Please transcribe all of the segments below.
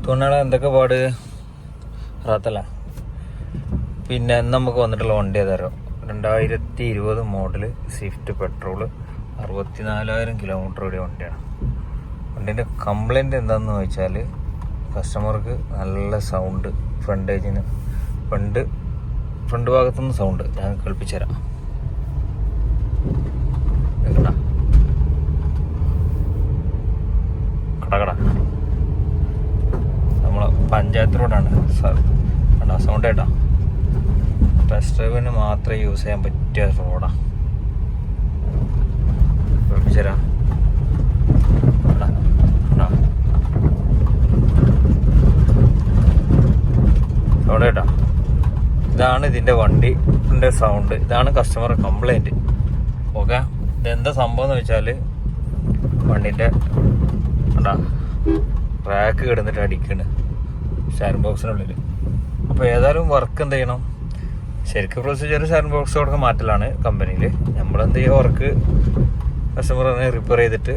കൊണ്ടാണ് എന്തൊക്കെ പാട് റാത്തല്ല. പിന്നെ നമുക്ക് വന്നിട്ടുള്ള വണ്ടി ഏതാരോ 2020 മോഡല് സ്വിഫ്റ്റ് പെട്രോള് 64,000 കിലോമീറ്റർ ഓടിയ വണ്ടിയാണ്. വണ്ടീൻ്റെ കംപ്ലൈൻറ്റ് എന്താണെന്ന് വെച്ചാൽ കസ്റ്റമർക്ക് നല്ല സൗണ്ട്, ഫ്രണ്ടേജിന് ഫ്രണ്ട് ഭാഗത്തുനിന്ന് സൗണ്ട് ഞാൻ കേൾപ്പിച്ചു തരാം. കടകട നമ്മളെ പഞ്ചായത്ത് റോഡാണ് സാർ, കണ്ടാ സൗണ്ട് കേട്ടാ. ടെസ്റ്റ് ഡ്രൈവിന് മാത്രമേ യൂസ് ചെയ്യാൻ പറ്റിയ റോഡാണ്. കേൾപ്പിച്ചു തരാം. സൗണ്ട് കേട്ടാ. ഇതാണ് ഇതിൻ്റെ വണ്ടിൻ്റെ സൗണ്ട്. ഇതാണ് കസ്റ്റമർ കംപ്ലൈൻറ്റ്. ഓക്കെ, ഇതെന്താ സംഭവം എന്ന് വെച്ചാൽ വണ്ടീൻ്റെ ട്രാക്ക് കിടന്നിട്ട് അടിക്കണ് ഷാരൻ ബോക്സിനുള്ളിൽ. അപ്പോൾ ഏതായാലും വർക്ക് എന്ത് ചെയ്യണം, ശരിക്കും പ്രൊസീജിയർ ഷാരൻ ബോക്സോടൊക്കെ മാറ്റലാണ് കമ്പനിയിൽ. നമ്മളെന്ത് ചെയ്യുക, വർക്ക് കസ്റ്റമർ റിപ്പയർ ചെയ്തിട്ട്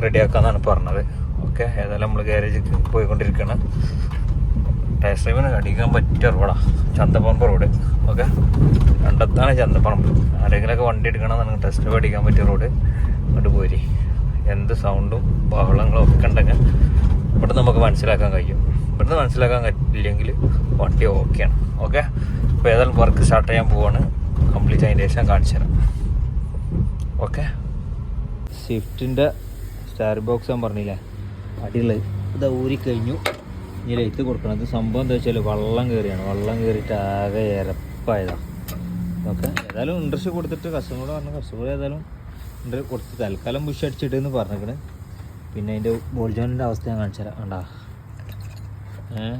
റെഡിയാക്കാമെന്നാണ് പറഞ്ഞത്. ഓക്കെ, ഏതായാലും നമ്മൾ ഗ്യാരേജിക്ക് പോയിക്കൊണ്ടിരിക്കുകയാണ്. ടെസ്റ്റ് ഡ്രൈവിന് അടിക്കാൻ പറ്റിയ റോഡാണ് ചന്തപ്പറമ്പ് റോഡ്. ഓക്കെ, കണ്ടെത്താണ് ചന്തപ്പറമ്പ്. ആരെങ്കിലുമൊക്കെ വണ്ടി എടുക്കണമെന്നുണ്ടെങ്കിൽ ടെസ്റ്റ് ഡ്രൈവ് അടിക്കാൻ പറ്റിയ റോഡ് അങ്ങോട്ട് പോരി. എന്ത് സൗണ്ടും ബഹളങ്ങളും ഒക്കെ ഉണ്ടെങ്കിൽ ഇവിടെ നമുക്ക് മനസ്സിലാക്കാൻ കഴിയും. ഇവിടുന്ന് മനസ്സിലാക്കാൻ കഴിയില്ലെങ്കിൽ വണ്ടി ഓക്കെയാണ്. ഓക്കെ, അപ്പോൾ ഏതായാലും വർക്ക് സ്റ്റാർട്ട് ചെയ്യാൻ പോവാണ്. കംപ്ലീറ്റ് അതിൻ്റെ ശേഷം കാണിച്ചു തരാം. ഓക്കെ, സ്വിഫ്റ്റിൻ്റെ സ്റ്റാർ ബോക്സ് ഞാൻ പറഞ്ഞില്ലേ, അടിയുള്ളത് ഇത് ഊരിക്കഴിഞ്ഞു. ഇനി ലൈറ്റ് കൊടുക്കണം. ഇത് സംഭവം എന്താ വെച്ചാൽ വെള്ളം കയറിയാണ്. വെള്ളം കയറിയിട്ട് ആകെ ഇരപ്പായതാണ്. ഓക്കെ, ഏതായാലും ഇൻട്രസ്റ്റ് കൊടുത്തിട്ട് കസ്റ്റമറോട് പറഞ്ഞു. കസ്റ്റമർ ഏതായാലും കൊടുത്ത് തൽക്കാലം പുഷ് അടിച്ചിട്ടെന്ന് പറഞ്ഞിരിക്കണ്. പിന്നെ അതിൻ്റെ ബോൾ ജോയിൻ്റെ അവസ്ഥ ഞാൻ കാണിച്ചു തരാം. കണ്ടാ,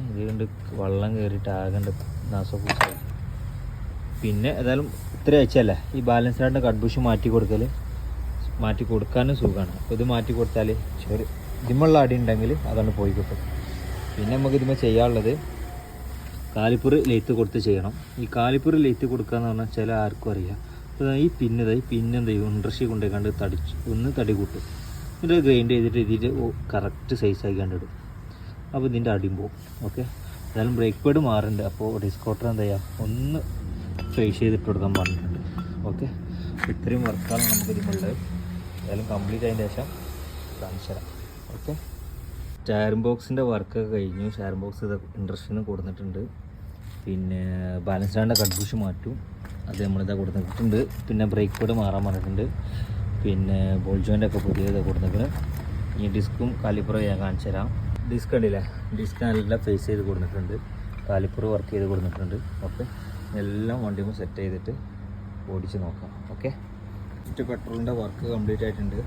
ഇത് കൊണ്ട് വെള്ളം കയറിയിട്ട് ആകേണ്ട നാശപൂസായി. പിന്നെ ഏതായാലും ഇത്ര ആഴ്ചയല്ലേ ഈ ബാലൻസ് ആയിട്ട് കട്ട് ബുഷ് മാറ്റി കൊടുക്കാനും സുഖമാണ്. അപ്പോൾ ഇത് മാറ്റി കൊടുത്താൽ ചെറിയ ഇതിമുള്ള അടി ഉണ്ടെങ്കിൽ അതാണ് പോയി കിട്ടും. പിന്നെ നമുക്ക് ഇതിന്മേൽ ചെയ്യാനുള്ളത് കാലിപ്പുർ ലെയ്ത്ത് കൊടുത്ത് ചെയ്യണം. ഈ കാലിപ്പുർ ലെയ്ത്ത് കൊടുക്കുക എന്ന് പറഞ്ഞാൽ ചില ആർക്കും അറിയാം. അപ്പോൾ ഈ പിന്നെന്ത് ചെയ്യും, ഇൻട്രസ്റ്റ് കൊണ്ടുപോയിക്കാണ്ട് തടി കൂട്ടും. എന്നിട്ട് ഗ്രൈൻഡ് ചെയ്തിട്ട് ഇതിൻ്റെ കറക്റ്റ് സൈസ് ആക്കിക്കാണ്ടിടും. അപ്പോൾ ഇതിൻ്റെ അടിയും പോകും. ഓക്കെ, ഏതായാലും ബ്രേക്ക് പേഡ് മാറുന്നുണ്ട്. അപ്പോൾ ഡിസ്കോട്ടർ എന്താ ചെയ്യുക, ഒന്ന് ഫേസ് ചെയ്തിട്ട് കൊടുക്കാൻ പറഞ്ഞിട്ടുണ്ട്. ഓക്കെ, ഇത്രയും വർക്കാണ് നമുക്ക് ഇതിനുള്ളത്. ഏതായാലും കംപ്ലീറ്റ് അതിൻ്റെ ശേഷം കാണിച്ചു തരാം. ഓക്കെ, ഷാരൻ ബോക്സിൻ്റെ വർക്കൊക്കെ കഴിഞ്ഞു. ഷാരൻ ബോക്സ് ഇത് ഇൻട്രസ്റ്റിന് കൊടുത്തിട്ടുണ്ട്. പിന്നെ ബാലൻസ് സ്റ്റാൻഡിൻ്റെ കട്ട് ബുഷ് മാറ്റും, അത് നമ്മളിതാ കൊടുത്തിട്ടുണ്ട്. പിന്നെ ബ്രേക്ക് പേഡ് മാറാൻ പറഞ്ഞിട്ടുണ്ട്. പിന്നെ ബോൾ ജോയിൻ്റൊക്കെ പുതിയത് കൊടുത്തിട്ടുണ്ട്. ഈ ഡിസ്കും കാലിപ്പറും ഞാൻ കാണിച്ചു തരാം. ഡിസ്ക് കണ്ടില്ലേ, ഡിസ്ക് നല്ല ഫേസ് ചെയ്ത് കൊടുത്തിട്ടുണ്ട്. കാലിപ്പർ വർക്ക് ചെയ്ത് കൊടുത്തിട്ടുണ്ട്. ഓക്കെ, എല്ലാം വണ്ടിയുമ്പോൾ സെറ്റ് ചെയ്തിട്ട് ഓടിച്ച് നോക്കാം. ഓക്കെ, പെട്രോളിൻ്റെ വർക്ക് കംപ്ലീറ്റ് ആയിട്ടുണ്ട്.